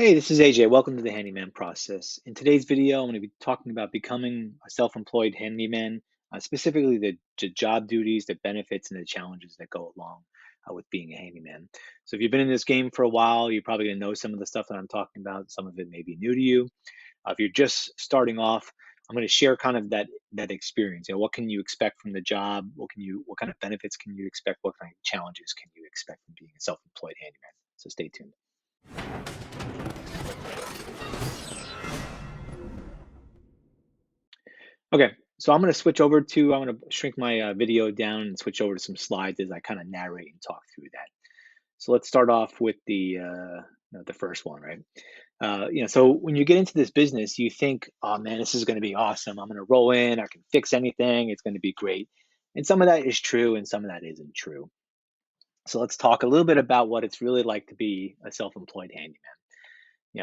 Hey, this is AJ. Welcome to the Handyman process. In today's video, I'm going to be talking about becoming a self-employed handyman, specifically the job duties, the benefits, and the challenges that go along with being a handyman. So if you've been in this game for a while, you're probably going to know some of the stuff that I'm talking about. Some of it may be new to you. If you're just starting off, I'm going to share kind of that experience. What can you expect from the job? What kind of benefits can you expect? What kind of challenges can you expect from being a self-employed handyman? So stay tuned. Okay, so I'm going to shrink my video down and switch over to some slides as I kind of narrate and talk through that. So let's start off with the first one, right? So when you get into this business, you think, oh man, this is going to be awesome. I'm going to roll in, I can fix anything, it's going to be great. And some of that is true and some of that isn't true. So let's talk a little bit about what it's really like to be a self-employed handyman.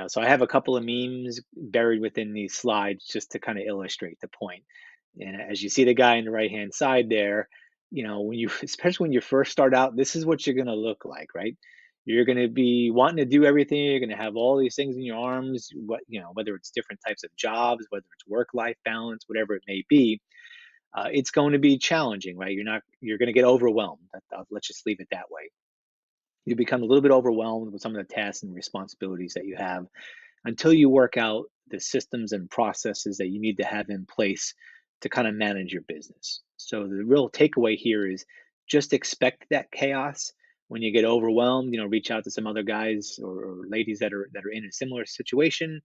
So I have a couple of memes buried within these slides just to kind of illustrate the point. And as you see the guy on the right hand side there, when you, especially when you first start out, this is what you're going to look like, right? You're going to be wanting to do everything. You're going to have all these things in your arms, whether it's different types of jobs, whether it's work life balance, whatever it may be. It's going to be challenging, right? You're going to get overwhelmed. Let's just leave it that way. You become a little bit overwhelmed with some of the tasks and responsibilities that you have until you work out the systems and processes that you need to have in place to kind of manage your business. So the real takeaway here is just expect that chaos. When you get overwhelmed, reach out to some other guys or ladies that are in a similar situation,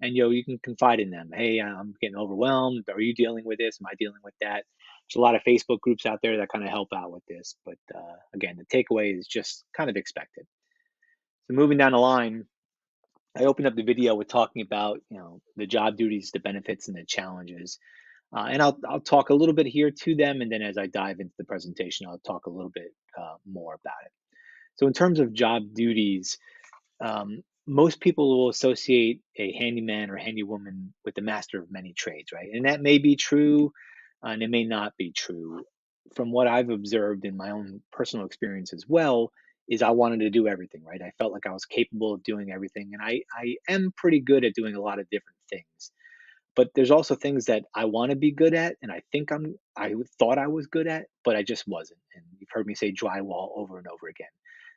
and you can confide in them. Hey, I'm getting overwhelmed. Are you dealing with this? Am I dealing with that? There's a lot of Facebook groups out there that kind of help out with this. But again, the takeaway is just kind of expected. So moving down the line, I opened up the video with talking about the job duties, the benefits, and the challenges, and I'll talk a little bit here to them, and then as I dive into the presentation, I'll talk a little bit more about it. So in terms of job duties, most people will associate a handyman or handywoman with the master of many trades, right? And that may be true, and it may not be true. From what I've observed in my own personal experience as well, is I wanted to do everything, right? I felt like I was capable of doing everything, and I am pretty good at doing a lot of different things. But there's also things that I want to be good at, and I thought I was good at, but I just wasn't. And you've heard me say drywall over and over again.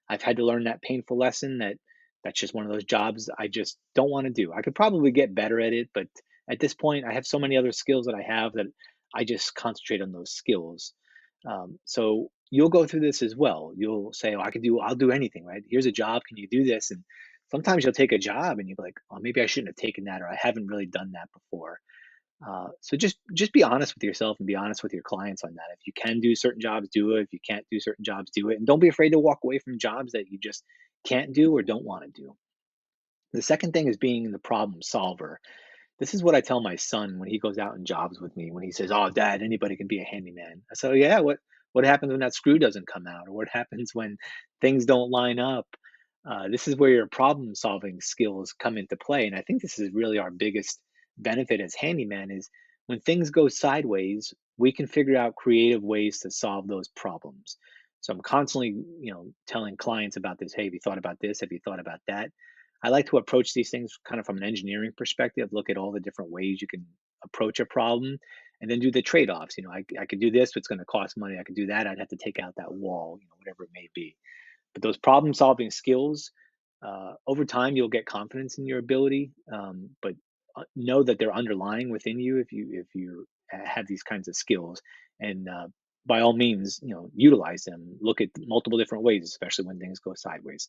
I've had to learn that painful lesson that that's just one of those jobs I just don't want to do. I could probably get better at it, but at this point, I have so many other skills that I have that I just concentrate on those skills. So you'll go through this as well. You'll say, "Oh, I'll do anything." Right? Here's a job. Can you do this? And sometimes you'll take a job and you'll be like, "Oh, maybe I shouldn't have taken that, or I haven't really done that before." So just be honest with yourself and be honest with your clients on that. If you can do certain jobs, do it. If you can't do certain jobs, do it. And don't be afraid to walk away from jobs that you just can't do or don't want to do. The second thing is being the problem solver. This is what I tell my son when he goes out in jobs with me. When he says, "Oh, Dad, anybody can be a handyman." I say, "Yeah, what happens when that screw doesn't come out, or what happens when things don't line up?" This is where your problem solving skills come into play, and I think this is really our biggest benefit as handyman is when things go sideways, we can figure out creative ways to solve those problems. So I'm constantly, telling clients about this. Hey, have you thought about this? Have you thought about that? I like to approach these things kind of from an engineering perspective, look at all the different ways you can approach a problem and then do the trade-offs. I could do this, but it's going to cost money. I could do that. I'd have to take out that wall, whatever it may be. But those problem solving skills, over time, you'll get confidence in your ability. But know that they're underlying within you if you have these kinds of skills, and by all means, utilize them. Look at multiple different ways, especially when things go sideways.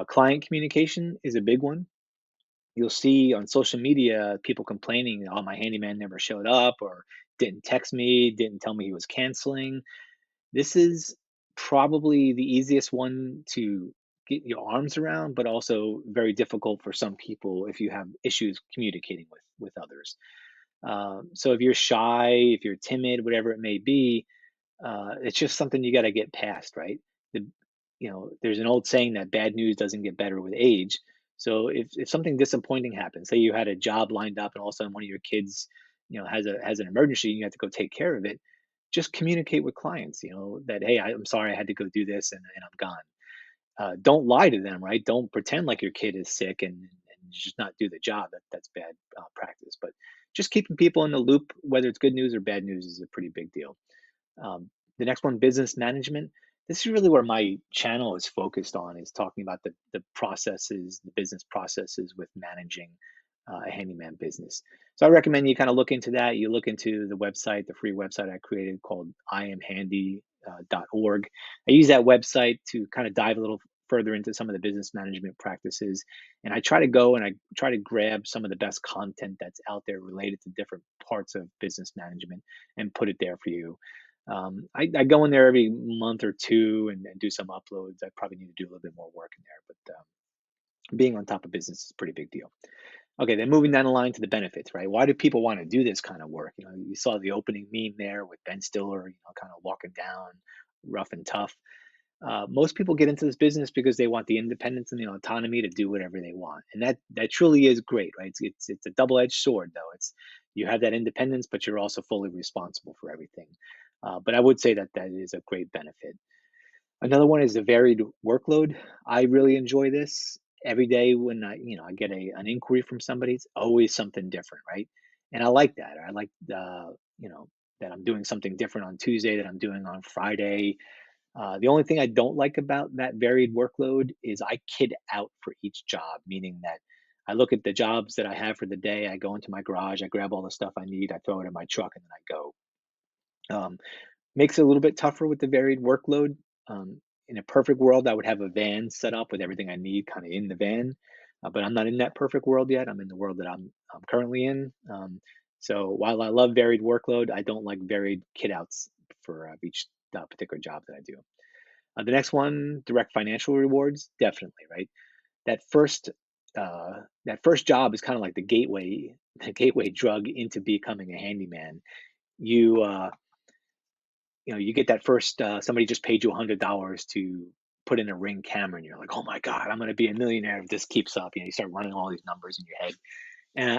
Client communication is a big one. You'll see on social media people complaining, "Oh, my handyman never showed up," or "didn't text me, didn't tell me he was canceling." This is probably the easiest one to get your arms around, but also very difficult for some people if you have issues communicating with others. So if you're shy, if you're timid, whatever it may be, it's just something you got to get past, right? The, there's an old saying that bad news doesn't get better with age. So if something disappointing happens, say you had a job lined up and all of a sudden one of your kids, has an emergency, and you have to go take care of it, just communicate with clients, that, hey, I'm sorry I had to go do this and I'm gone. Don't lie to them, right? Don't pretend like your kid is sick and and just not do the job, that's bad practice. But just keeping people in the loop, whether it's good news or bad news, is a pretty big deal. Um, the next one, business management. This is really where my channel is focused on, is talking about the processes, the business processes with managing a handyman business. So I recommend you kind of look into that. You look into the website, the free website I created called iamhandy.org. I use that website to kind of dive a little further into some of the business management practices. And I try to go and I try to grab some of the best content that's out there related to different parts of business management and put it there for you. I go in there every month or two and do some uploads. I probably need to do a little bit more work in there, but being on top of business is a pretty big deal. Okay, then moving down the line to the benefits, right? Why do people want to do this kind of work? You saw the opening meme there with Ben Stiller, kind of walking down rough and tough. Most people get into this business because they want the independence and the autonomy to do whatever they want, and that truly is great, right? It's a double-edged sword, though. It's You have that independence, but you're also fully responsible for everything. But I would say that that is a great benefit. Another one is the varied workload. I really enjoy this. Every day when I get an inquiry from somebody, it's always something different, right? And I like that. I like that I'm doing something different on Tuesday that I'm doing on Friday. The only thing I don't like about that varied workload is I kid out for each job, meaning that I look at the jobs that I have for the day, I go into my garage, I grab all the stuff I need, I throw it in my truck, and then I go. Um, Makes it a little bit tougher with the varied workload. In a perfect world, I would have a van set up with everything I need kind of in the van, but I'm not in that perfect world yet. I'm in the world that I'm currently in. So while I love varied workload, I don't like varied kit outs for each particular job that I do. The next one, direct financial rewards, definitely, right? That first that first job is kind of like the gateway drug into becoming a handyman. You you get that first somebody just paid you $100 to put in a ring camera, and you're like, oh my god, I'm going to be a millionaire if this keeps up. You start running all these numbers in your head,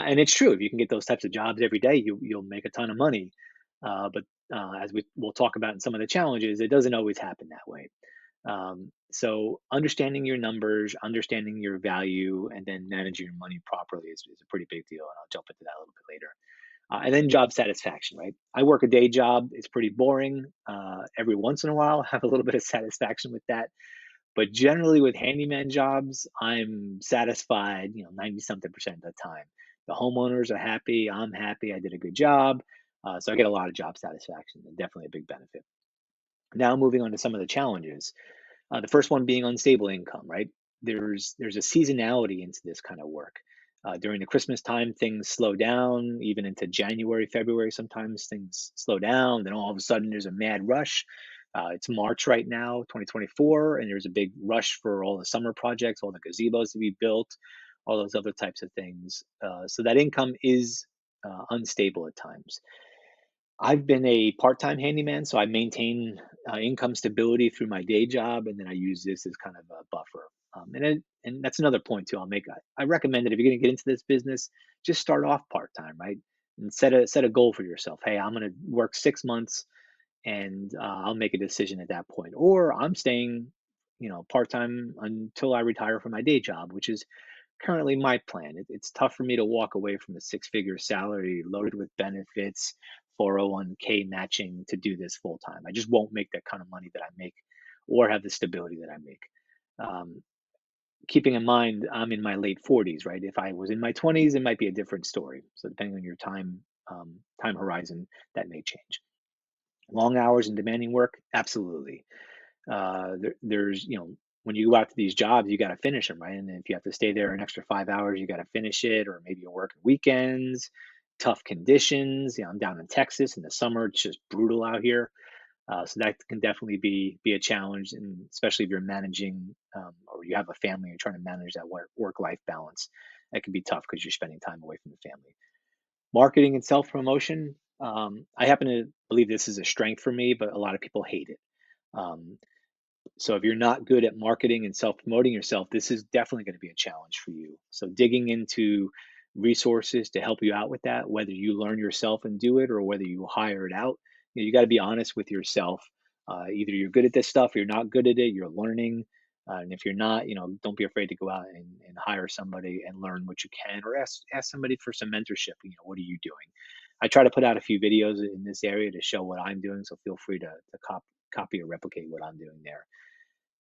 and it's true. If you can get those types of jobs every day, you'll make a ton of money. But as we'll talk about in some of the challenges, it doesn't always happen that way. So understanding your numbers, understanding your value, and then managing your money properly is a pretty big deal. And I'll jump into that a little bit later. And then job satisfaction, right? I work a day job. It's pretty boring. Every once in a while, I have a little bit of satisfaction with that. But generally, with handyman jobs, I'm satisfied, 90 something percent of the time. The homeowners are happy. I'm happy. I did a good job. So I get a lot of job satisfaction, and definitely a big benefit. Now, moving on to some of the challenges. The first one being unstable income, right? There's a seasonality into this kind of work. During the Christmas time, things slow down. Even into January, February, sometimes things slow down. Then all of a sudden, there's a mad rush. It's March right now, 2024, and there's a big rush for all the summer projects, all the gazebos to be built, all those other types of things. So that income is unstable at times. I've been a part-time handyman, so I maintain income stability through my day job, and then I use this as kind of a buffer. And that's another point too. I recommend that if you're going to get into this business, just start off part-time, right? And set a goal for yourself. Hey, I'm going to work 6 months, and I'll make a decision at that point. Or I'm staying, part-time until I retire from my day job, which is currently my plan. It's tough for me to walk away from a six-figure salary loaded with benefits, 401k matching to do this full time. I just won't make that kind of money that I make or have the stability that I make. Um, Keeping in mind, I'm in my late 40s, right? If I was in my 20s, it might be a different story. So depending on your time horizon, that may change. Long hours and demanding work, absolutely. There's when you go out to these jobs, you got to finish them, right? And if you have to stay there an extra 5 hours, you got to finish it, or maybe you're working weekends, tough conditions. I'm down in Texas in the summer; it's just brutal out here. So that can definitely be a challenge, and especially if you're managing or you have a family, you're trying to manage that work life balance. That can be tough because you're spending time away from the family. Marketing and self promotion. I happen to believe this is a strength for me, but a lot of people hate it. Um, so if you're not good at marketing and self-promoting yourself, this is definitely going to be a challenge for you. So digging into resources to help you out with that, whether you learn yourself and do it or whether you hire it out, you got to be honest with yourself. Either you're good at this stuff or you're not good at it, you're learning. And if you're not, don't be afraid to go out and hire somebody and learn what you can, or ask somebody for some mentorship. What are you doing? I try to put out a few videos in this area to show what I'm doing, so feel free to copy or replicate what I'm doing there.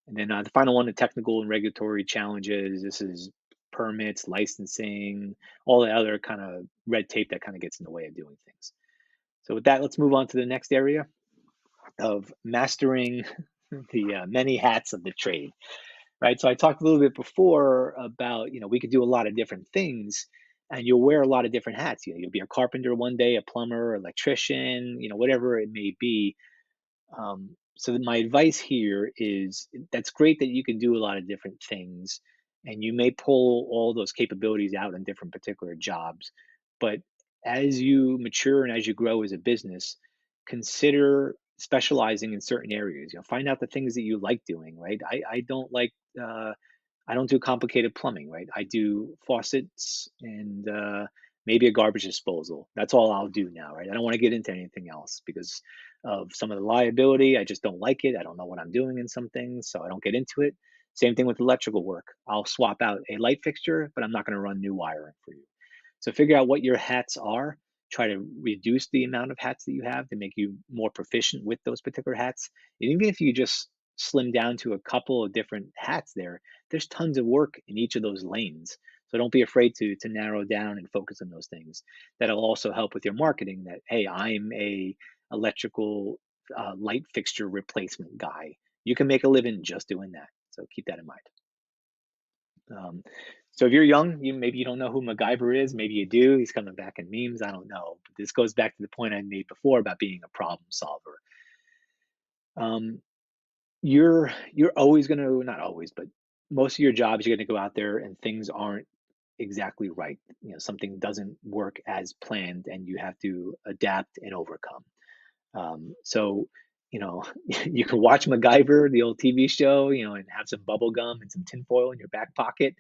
And then the final one, the technical and regulatory challenges. This is permits, licensing, all the other kind of red tape that kind of gets in the way of doing things. So with that, let's move on to the next area of mastering the many hats of the trade, right? So I talked a little bit before about, we could do a lot of different things and you'll wear a lot of different hats. You'll be a carpenter one day, a plumber, electrician, whatever it may be. So my advice here is that's great that you can do a lot of different things and you may pull all those capabilities out in different particular jobs. But as you mature and as you grow as a business, consider specializing in certain areas. Find out the things that you like doing, right? Uh, I don't do complicated plumbing, right? I do faucets and maybe a garbage disposal. That's all I'll do now, right? I don't want to get into anything else because of some of the liability. I just don't like it. I don't know what I'm doing in some things, so I don't get into it. Same thing with electrical work. I'll swap out a light fixture, but I'm not going to run new wiring for you. So figure out what your hats are. Try to reduce the amount of hats that you have to make you more proficient with those particular hats. And even if you just slim down to a couple of different hats there's tons of work in each of those lanes. So don't be afraid to narrow down and focus on those things. That'll also help with your marketing that, hey, I'm a electrical light fixture replacement guy. You can make a living just doing that. So keep that in mind. Um, so if you're young, maybe you don't know who MacGyver is. Maybe you do. He's coming back in memes. I don't know. But this goes back to the point I made before about being a problem solver. Um, you're always going to, not always, but most of your jobs, you're going to go out there and things aren't exactly right. Something doesn't work as planned, and you have to adapt and overcome. So, you know, you can watch MacGyver, the old TV show, and have some bubble gum and some tinfoil in your back pocket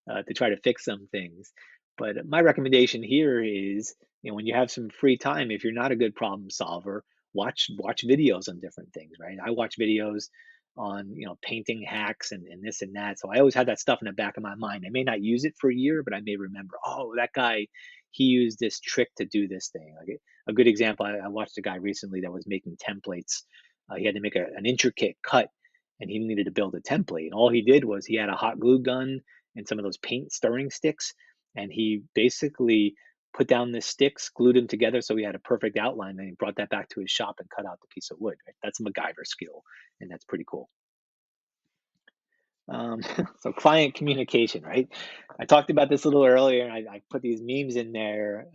to try to fix some things. But my recommendation here is, when you have some free time, if you're not a good problem solver, watch videos on different things, right? I watch videos on painting hacks and this and that. So I always have that stuff in the back of my mind. I may not use it for a year, but I may remember, oh, that guy, he used this trick to do this thing. Like a good example, I watched a guy recently that was making templates. He had to make an intricate cut and he needed to build a template. And all he did was he had a hot glue gun and some of those paint stirring sticks. And he basically put down the sticks, glued them together so he had a perfect outline. And he brought that back to his shop and cut out the piece of wood. Right? That's a MacGyver skill, and that's pretty cool. Um, so client communication, right? I talked about this a little earlier, and I put these memes in there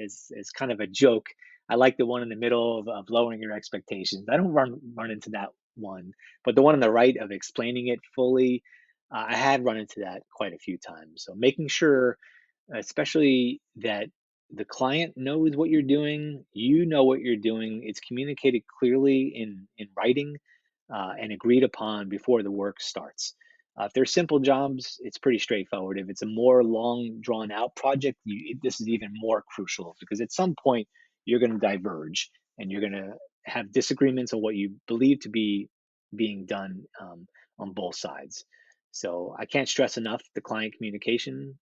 as kind of a joke. I like the one in the middle of lowering your expectations. I don't run into that one, but the one on the right of explaining it fully, I had run into that quite a few times. So making sure, especially that the client knows what you're doing, you know what you're doing, it's communicated clearly in writing and agreed upon before the work starts. If they're simple jobs, it's pretty straightforward. If it's a more long, drawn out project, this is even more crucial because at some point you're going to diverge and you're going to have disagreements on what you believe to be being done on both sides. So I can't stress enough the client communication,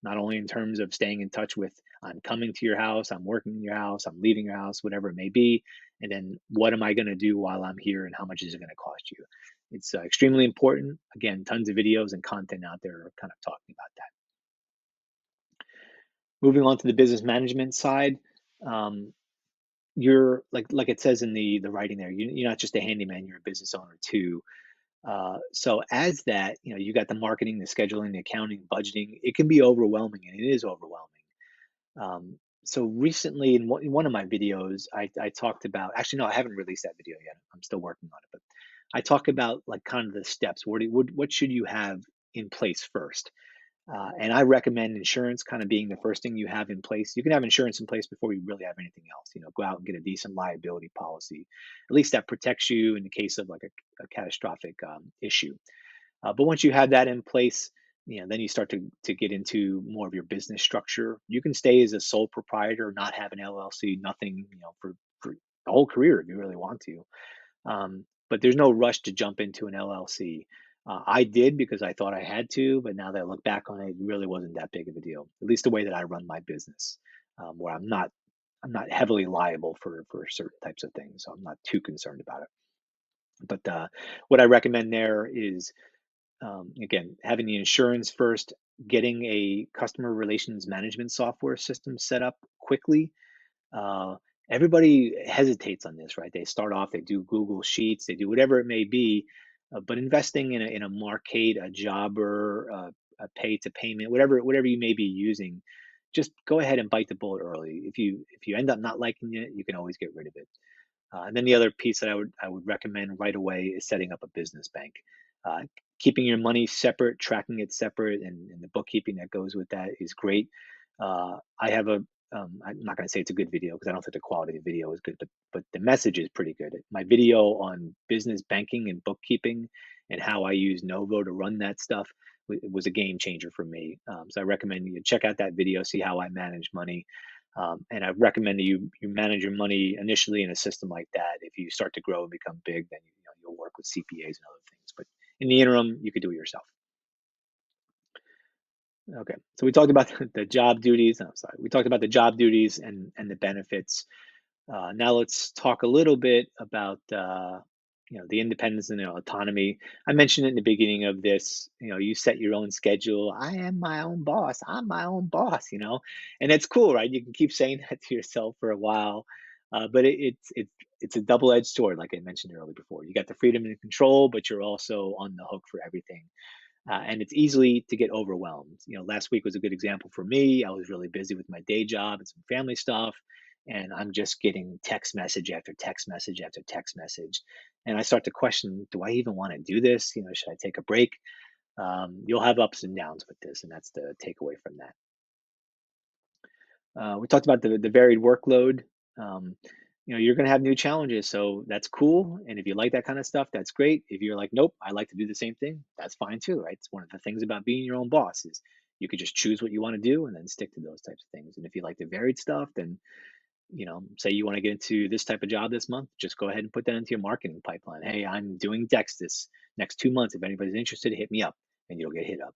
not only in terms of staying in touch with, I'm coming to your house, I'm working in your house, I'm leaving your house, whatever it may be, and then what am I going to do while I'm here and how much is it going to cost you? It's extremely important. Again, tons of videos and content out there are kind of talking about that. Moving on to the business management side, um, you're like it says in the writing there. You're not just a handyman; you're a business owner too. So as that, you got the marketing, the scheduling, the accounting, budgeting. It can be overwhelming, and it is overwhelming. So recently in one of my videos, I talked about, actually, no, I haven't released that video yet. I'm still working on it, but I talk about like kind of the steps. What should you have in place first? And I recommend insurance kind of being the first thing you have in place. You can have insurance in place before you really have anything else. Go out and get a decent liability policy. At least that protects you in the case of like a catastrophic issue. But once you have that in place, then you start to get into more of your business structure. You can stay as a sole proprietor, not have an LLC, nothing, for the whole career if you really want to. But there's no rush to jump into an LLC. I did because I thought I had to, but now that I look back on it, it really wasn't that big of a deal. At least the way that I run my business, where I'm not heavily liable for certain types of things, so I'm not too concerned about it. But what I recommend there is, again, having the insurance first, getting a customer relations management software system set up quickly. uh, Everybody hesitates on this, right? They start off, they do Google Sheets, they do whatever it may be, but investing in a Markate, a Jobber, a pay to payment, whatever you may be using, just go ahead and bite the bullet early. If you end up not liking it, you can always get rid of it. And then the other piece that I would recommend right away is setting up a business bank. Uh, Keeping your money separate, tracking it separate, and the bookkeeping that goes with that is great. I have a I'm not going to say it's a good video because I don't think the quality of the video is good, but the message is pretty good. My video on business banking and bookkeeping and how I use Novo to run that stuff was a game changer for me. So I recommend you check out that video, see how I manage money. And I recommend that you manage your money initially in a system like that. If you start to grow and become big, then you'll work with CPAs and other things. But in the interim, you could do it yourself. Okay, so we talked about the job duties. I'm sorry, we talked about the job duties and the benefits. Now let's talk a little bit about the independence and the autonomy. I mentioned it in the beginning of this. You set your own schedule. I am my own boss. I'm my own boss. And it's cool, right? You can keep saying that to yourself for a while, but it's a double-edged sword, like I mentioned earlier before. You got the freedom and control, but you're also on the hook for everything. And it's easily to get overwhelmed. Last week was a good example for me. I was really busy with my day job and some family stuff, and I'm just getting text message after text message after text message. And I start to question, do I even want to do this? Should I take a break? You'll have ups and downs with this, and that's the takeaway from that. We talked about the varied workload. Um, you're going to have new challenges, so that's cool. And if you like that kind of stuff, that's great. If you're like, nope, I like to do the same thing, that's fine too, right? It's one of the things about being your own boss is you could just choose what you want to do and then stick to those types of things. And if you like the varied stuff, then say you want to get into this type of job this month, just go ahead and put that into your marketing pipeline. Hey, I'm doing decks this next 2 months. If anybody's interested, hit me up, and you'll get hit up.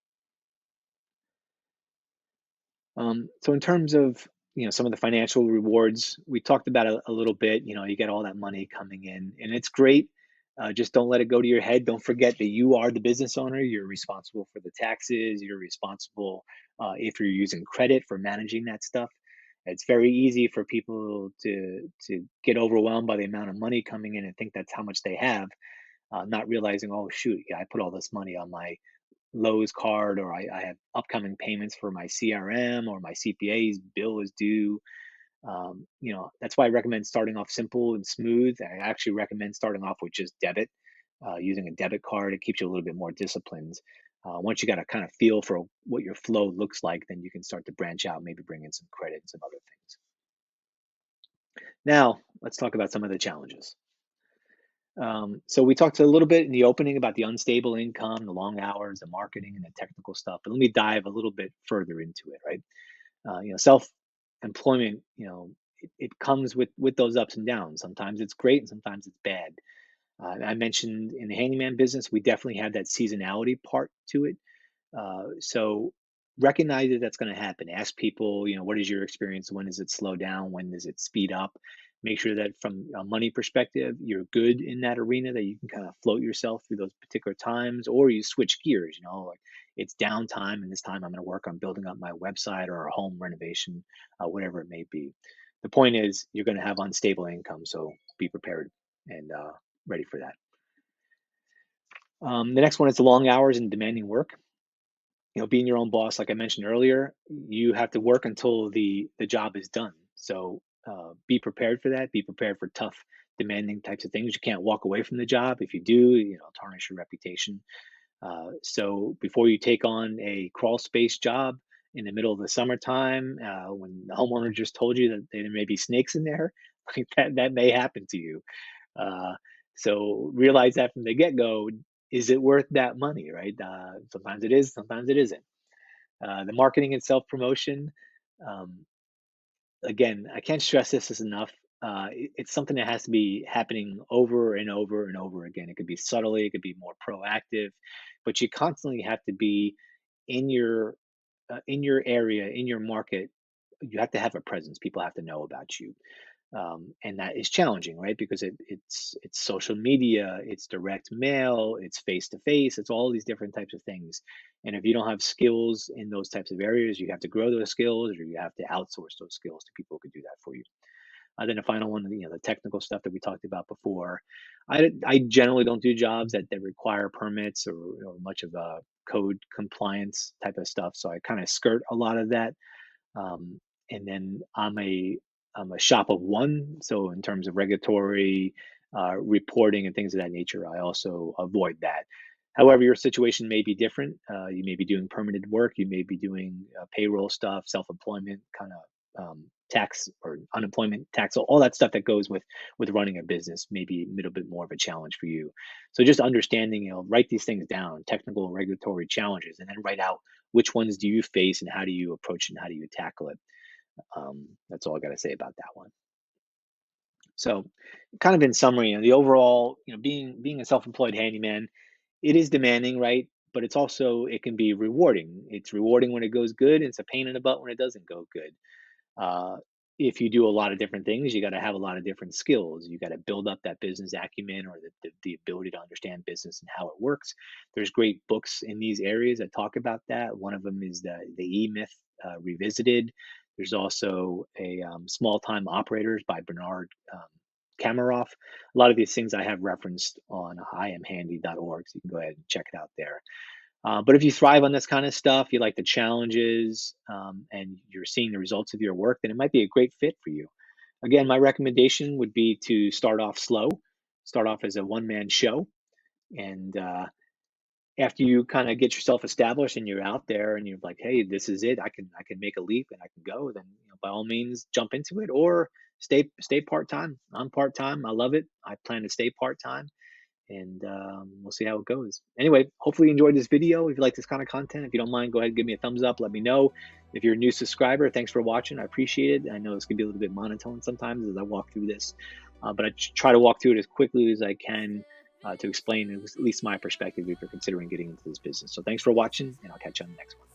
So in terms of some of the financial rewards, we talked about a little bit. You get all that money coming in, and it's great. Just don't let it go to your head. Don't forget that you are the business owner. You're responsible for the taxes. You're responsible if you're using credit for managing that stuff. It's very easy for people to get overwhelmed by the amount of money coming in and think that's how much they have, not realizing, oh shoot, yeah, I put all this money on my Lowe's card, or I have upcoming payments for my CRM, or my CPA's bill is due. That's why I recommend starting off simple and smooth. I actually recommend starting off with just debit, using a debit card. It keeps you a little bit more disciplined. Once you got a kind of feel for what your flow looks like, then you can start to branch out, maybe bring in some credit and some other things. Now, let's talk about some of the challenges. So we talked a little bit in the opening about the unstable income, the long hours, the marketing, and the technical stuff. But let me dive a little bit further into it. Right? Self-employment. It comes with those ups and downs. Sometimes it's great, and sometimes it's bad. I mentioned in the handyman business, we definitely have that seasonality part to it. So recognize that that's going to happen. Ask people, what is your experience? When does it slow down? When does it speed up? Make sure that from a money perspective, you're good in that arena, that you can kind of float yourself through those particular times, or you switch gears, like it's downtime and this time I'm going to work on building up my website or a home renovation, whatever it may be. The point is you're going to have unstable income. So be prepared and ready for that. The next one is the long hours and demanding work. Being your own boss, like I mentioned earlier, you have to work until the job is done. So be prepared for that. Be prepared for tough, demanding types of things. You can't walk away from the job. If you do, tarnish your reputation. So before you take on a crawl space job in the middle of the summertime, when the homeowner just told you that there may be snakes in there, like that may happen to you. Uh, so realize that from the get go. Is it worth that money, right? Sometimes it is, sometimes it isn't. The marketing and self promotion. Um, Again, I can't stress this enough. it's something that has to be happening over and over and over again. It could be subtly, it could be more proactive, but you constantly have to be in your area, in your market. You have to have a presence. People have to know about you, and that is challenging, right? Because it's social media, it's direct mail, it's face to face, it's all these different types of things. And if you don't have skills in those types of areas, you have to grow those skills, or you have to outsource those skills to people who could do that for you. Then the final one, the technical stuff that we talked about before. I generally don't do jobs that require permits or much of a code compliance type of stuff, so I kind of skirt a lot of that. um, and then I'm a shop of one, so in terms of regulatory reporting and things of that nature, I also avoid that. However, your situation may be different. You may be doing permitted work. You may be doing payroll stuff, self-employment kind of tax or unemployment tax, all that stuff that goes with running a business may be a little bit more of a challenge for you. So just understanding, write these things down, technical and regulatory challenges, and then write out which ones do you face and how do you approach it and how do you tackle it. That's all I got to say about that one. So, kind of in summary, the overall, being a self-employed handyman, it is demanding, right? But it can be rewarding. It's rewarding when it goes good. And it's a pain in the butt when it doesn't go good. Uh, if you do a lot of different things, you got to have a lot of different skills. You got to build up that business acumen, or the ability to understand business and how it works. There's great books in these areas that talk about that. One of them is the E Myth Revisited. There's also a Small Time Operators by Bernard Kamaroff. A lot of these things I have referenced on iamhandy.org, so you can go ahead and check it out there. But if you thrive on this kind of stuff, you like the challenges, and you're seeing the results of your work, then it might be a great fit for you. Again, my recommendation would be to start off slow, start off as a one-man show, and after you kind of get yourself established and you're out there and you're like, hey, this is it. I can make a leap and I can go. Then by all means jump into it, or stay part time. I'm part time. I love it. I plan to stay part time, and we'll see how it goes. Anyway, hopefully you enjoyed this video. If you like this kind of content, if you don't mind, go ahead and give me a thumbs up. Let me know. If you're a new subscriber, thanks for watching. I appreciate it. I know it's going to be a little bit monotone sometimes as I walk through this, but I try to walk through it as quickly as I can to explain at least my perspective if you're considering getting into this business. So thanks for watching, and I'll catch you on the next one.